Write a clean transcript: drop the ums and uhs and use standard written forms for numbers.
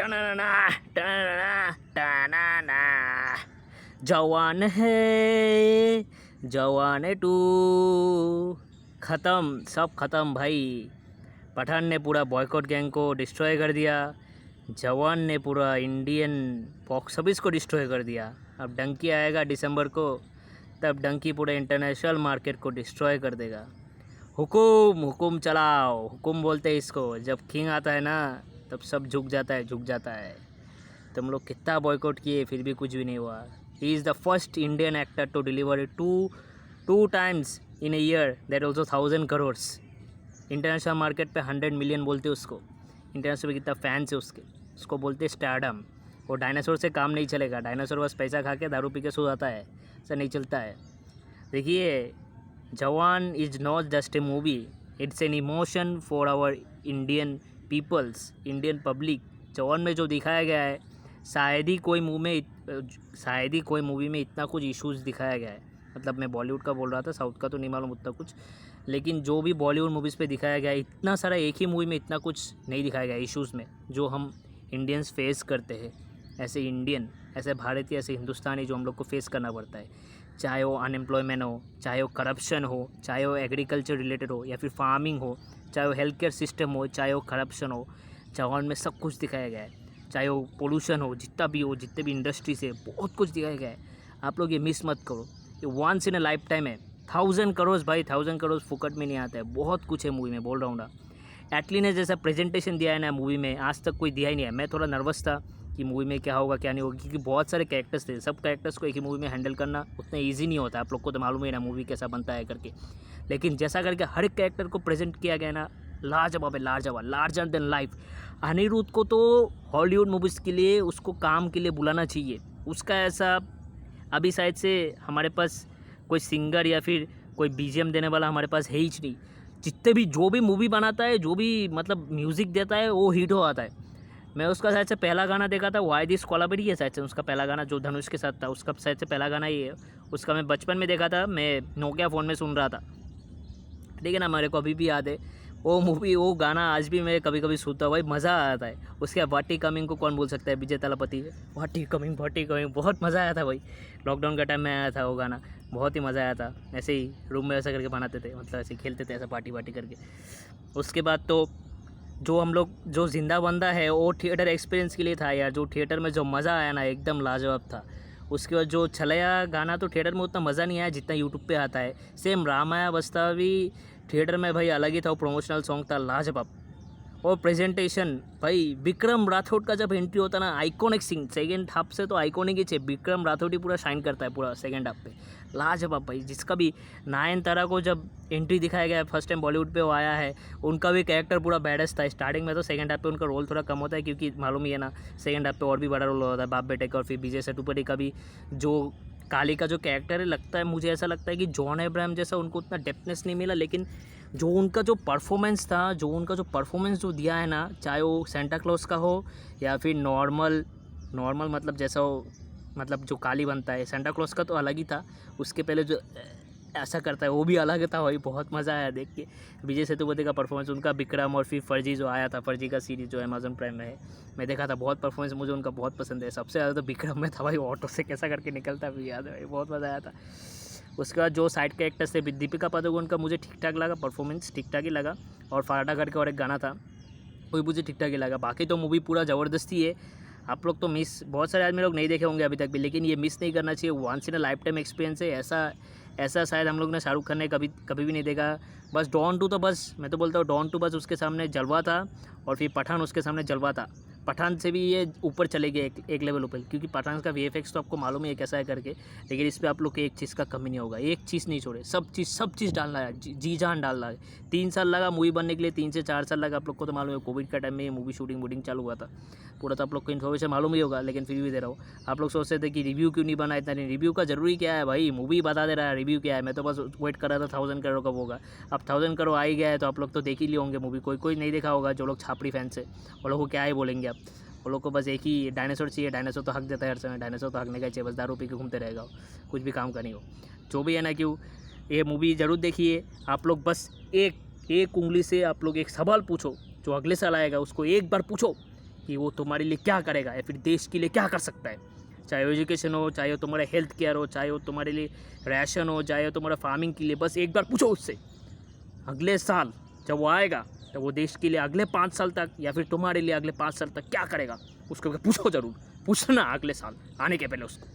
टनाना टनाना टनाना जवान है जवान टू ख़त्म, सब ख़त्म भाई। पठान ने पूरा बॉयकॉट गैंग को डिस्ट्रॉय कर दिया, जवान ने पूरा इंडियन बॉक्स ऑफिस को डिस्ट्रॉय कर दिया। अब डंकी आएगा दिसंबर को, तब डंकी पूरे इंटरनेशनल मार्केट को डिस्ट्रॉय कर देगा। हुकुम हुकुम चलाओ, हुकुम बोलते हैं इसको। जब किंग आता है ना तब सब झुक जाता है, झुक जाता है। तुम लोग कितना बॉयकॉट किए फिर भी कुछ भी नहीं हुआ। He is the first Indian actor to deliver two times in a year, that also 1000 crore. International market पे 100 मिलियन बोलते हैं उसको। इंटरनेशनल कितना फैंस है उसको बोलते हैं स्टारडम। वो डायनासोर से काम नहीं चलेगा, डायनासोर बस पैसा खा के दारू पी के सो जाता है, ऐसा नहीं चलता है। देखिए, Jawan is not just a movie, it's an emotion for our Indian peoples, Indian public. Jawan में जो दिखाया गया है, शायद ही कोई मूवी में इतना कुछ इश्यूज़ दिखाया गया है। मतलब मैं बॉलीवुड का बोल रहा था, साउथ का तो नहीं मालूम उतना कुछ, लेकिन जो भी बॉलीवुड मूवीज़ पे दिखाया गया है, इतना सारा एक ही मूवी में इतना कुछ नहीं दिखाया गया इश्यूज़ में जो हम इंडियंस फेस करते हैं। ऐसे इंडियन, ऐसे भारतीय, ऐसे हिंदुस्तानी जो हम लोग को फेस करना पड़ता है, चाहे वो अनएम्प्लॉयमेंट हो, चाहे वो करप्शन हो, चाहे वो एग्रीकल्चर रिलेटेड हो या फिर फार्मिंग हो, चाहे वो हेल्थ केयर सिस्टम हो, चाहे वो करप्शन हो। जवान में सब कुछ दिखाया गया है। चाहे वो पोल्यूशन हो, जितना भी हो, जितने भी इंडस्ट्रीज है, बहुत कुछ दिखाया गया है। आप लोग ये मिस मत करो, ये once in a lifetime है। 1000 करोड़ भाई, 1000 करोड़ फुकट में नहीं आता है। बहुत कुछ है मूवी में, बोल रहा हूँ ना। एटली ने जैसा प्रेजेंटेशन दिया है ना मूवी में, आज तक कोई दिया ही नहीं है। मैं थोड़ा नर्वस था कि मूवी में क्या होगा क्या नहीं होगा, क्योंकि बहुत सारे कैरेक्टर्स थे। सब कैरेक्टर्स को एक ही मूवी में हैंडल करना उतना ईजी नहीं होता। आप लोग को तो मालूम ही ना मूवी कैसा बनता है करके। लेकिन जैसा करके हर एक कैरेक्टर को प्रेजेंट किया गया ना, लाजवाब है, लाजवाब, लार्जर देन लाइफ। अनिरुद्ध को तो हॉलीवुड मूवीज़ के लिए, उसको काम के लिए बुलाना चाहिए। उसका ऐसा अभी शायद से हमारे पास कोई सिंगर या फिर कोई बीजीएम देने वाला हमारे पास है ही नहीं। जितने भी जो भी मूवी बनाता है, जो भी मतलब म्यूज़िक देता है, वो हिट हो आता है। मैं उसका शायद से पहला गाना देखा था, वाई दिस कोलाबरी है शायद से उसका पहला गाना, जो धनुष के साथ था, उसका शायद से पहला गाना ही है। उसका मैं बचपन में देखा था, मैं नोकिया फ़ोन में सुन रहा था, ठीक है ना। मेरे को अभी भी याद है वो मूवी, वो गाना आज भी मैं कभी कभी सुनता हूँ भाई, मज़ा आता है। उसके बाद वाटी कमिंग को कौन बोल सकता है, विजय तलापति। वाटी कमिंग, बहुत मज़ा आया था भाई। लॉकडाउन का टाइम में आया था वो गाना, बहुत ही मज़ा आया था। ऐसे ही रूम में ऐसा करके बनाते थे, मतलब ऐसे खेलते थे, ऐसा पार्टी वार्टी करके। उसके बाद तो जो हम लोग, जो जिंदा बंदा है, वो थिएटर एक्सपीरियंस के लिए था यार। जो थिएटर में जो मज़ा आया ना, एकदम लाजवाब था। उसके बाद जो छलैया गाना तो थिएटर में उतना मज़ा नहीं आया जितना यूट्यूब पे आता है। सेम रामाया बस्ता भी थिएटर में भाई अलग ही था, वो प्रोमोशनल सॉन्ग था, लाजवाब। और प्रेजेंटेशन भाई, विक्रम राठौड़ का जब एंट्री होता ना, आइकॉनिक सीन। सेकेंड हाफ से तो आइकॉनिक ही है, विक्रम राठौड़ ही पूरा शाइन करता है पूरा सेकेंड हाफ पे, लाजवाब भाई। जिसका भी नयनतारा को जब एंट्री दिखाया गया, फर्स्ट टाइम बॉलीवुड पे वो आया है, उनका भी कैरेक्टर पूरा बैडेस्ट था। स्टार्टिंग में तो सेकंड हाफ पे उनका रोल थोड़ा कम होता है, क्योंकि मालूम ही है ना, सेकंड हाफ पे और भी बड़ा रोल होता है बाप बेटे का। और फिर विजय सेतुपति का भी जो काली का जो कैरेक्टर है, लगता है मुझे ऐसा लगता है कि जॉन अब्राहम जैसा उनको उतना डेप्थनेस नहीं मिला। लेकिन जो उनका जो परफॉर्मेंस था, जो दिया है ना, चाहे वो सेंटा क्लॉज का हो या फिर नॉर्मल मतलब जैसा हो, मतलब जो काली बनता है, सेंटा क्लॉज का तो अलग ही था। उसके पहले जो ऐसा करता है वो भी अलग था भाई, बहुत मज़ा आया देख के। विजय सेतुपति का परफॉर्मेंस, उनका विक्रम, और फिर फर्जी जो आया था, फर्जी का सीरीज़ जो अमेजोन प्राइम में है, मैं देखा था। बहुत परफॉर्मेंस मुझे उनका बहुत पसंद है। सबसे ज़्यादा तो विक्रम में था भाई, ऑटो से कैसा करके निकलता भी याद है भाई, बहुत मज़ा आया था। उसके बाद जो साइड कैरेक्टर्स थे, दीपिका पादुकोण का मुझे ठीक ठाक लगा, परफॉर्मेंस ठीक ठाक ही लगा। और फराडा करके और एक गाना था, वो भी मुझे ठीक ठाक ही लगा। बाकी तो मूवी पूरा ज़बरदस्ती है। आप लोग तो मिस, बहुत सारे आदमी लोग नहीं देखे होंगे अभी तक भी, लेकिन ये मिस नहीं करना चाहिए। Once in a lifetime experience है। ऐसा शायद हम लोग ने शाहरुख खान ने कभी भी नहीं देखा। बस डॉन टू तो बस, मैं तो बोलता हूँ डॉन टू बस उसके सामने जलवा था, और फिर पठान उसके सामने जलवा था। पठान से भी ये ऊपर चले गए, एक लेवल ऊपर, क्योंकि पठान का वीएफएक्स तो आपको मालूम है कैसा है करके। लेकिन इस पर आप लोग के एक चीज़ का कमी नहीं होगा, एक चीज़ नहीं छोड़े, सब चीज़ डालना है, जी जान डालना है। 3 साल लगा मूवी बनने के लिए, 3 से 4 साल लगा। आप लोग को तो मालूम है, कोविड का टाइम में ये मूवी शूटिंग चालू हुआ था पूरा, तो आप लोग को इन्फॉर्मेशन मालूम ही होगा, लेकिन फिर भी दे रहा हूँ। आप लोग सोचते थे कि रिव्यू क्यों नहीं बना, इतना नहीं। रिव्यू का जरूरी क्या है भाई, मूवी बता दे रहा है, रिव्यू क्या है। मैं तो बस वेट कर रहा था 1000 करोड़ कब होगा। अब 1000 करोड़ आ ही गया है, तो आप लोग तो देख ही लिए होंगे मूवी। कोई नहीं देखा होगा, जो लोग छापड़ी फैंस है वो लोग को क्या ही बोलेंगे आप। वो लोग को बस एक ही डायनासोर चाहिए। डायनासोर तो हक देता है हर समय, डायनासोर तो हकने का चाहिए, बस दारू पी के घूमते रहेगा, कुछ भी काम का नहीं हो। जो भी है ना, क्यों ये मूवी ज़रूर देखिए आप लोग। बस एक उंगली से आप लोग एक सवाल पूछो, जो अगले साल आएगा उसको एक बार पूछो कि वो तुम्हारे लिए क्या करेगा या फिर देश के लिए क्या कर सकता है। चाहे वो एजुकेशन हो, चाहे वो तुम्हारा हेल्थ केयर हो, चाहे वो तुम्हारे लिए राशन हो, चाहे वो तुम्हारा फार्मिंग के लिए, बस एक बार पूछो उससे। अगले साल जब वो आएगा तो वो देश के लिए अगले 5 साल तक या फिर तुम्हारे लिए अगले 5 साल तक क्या करेगा, उसको पूछो ज़रूर, पूछना अगले साल आने के पहले उसको।